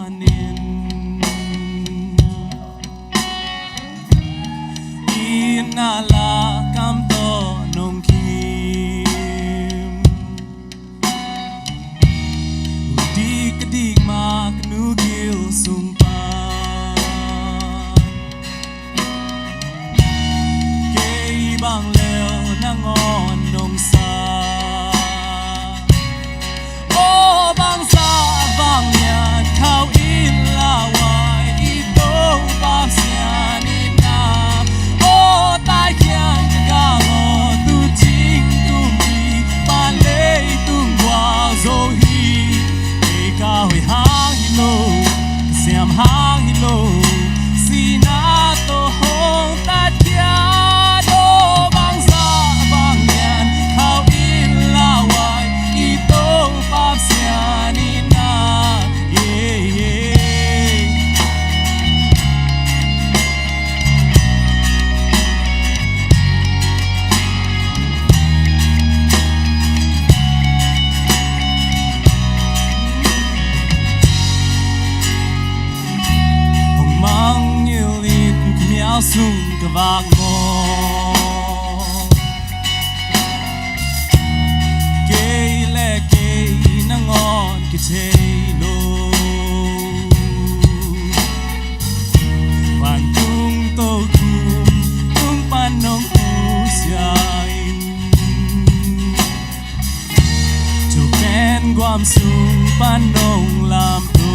nin inala kam to nong kim di kedik ma knu gil sumpa kei bang leo nangon nong sa hang hilo sina to hong ta tia do bang sa bang yan khao in la wai i to pap sia ni na sung ka vak mo kei le kei nangon ki thei lo wan tung to tung pan nong u siain chu pen guam sung pan nong lam to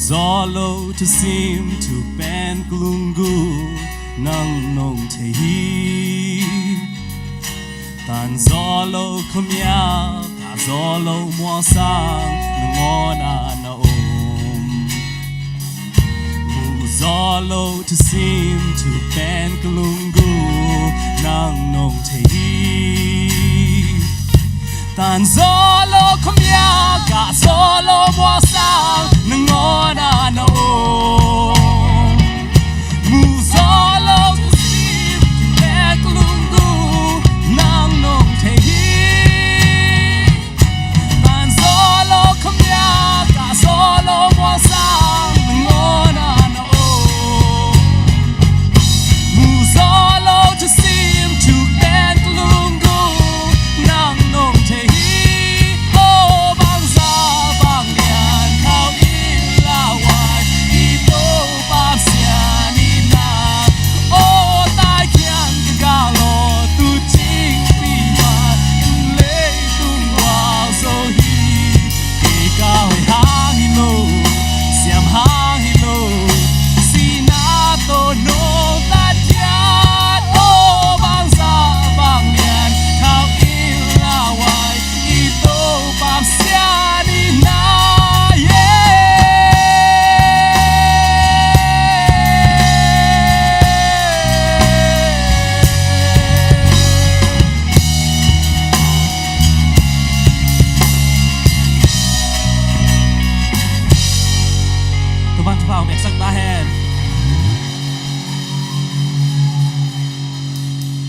Zolo to seem to ben glungu nang nong te hi tan zolo kumya ka zolo mo sang ngona na zolo to seem to ben glungu nang nong te hi tan zolo kumya ka zolo mo sang ngona na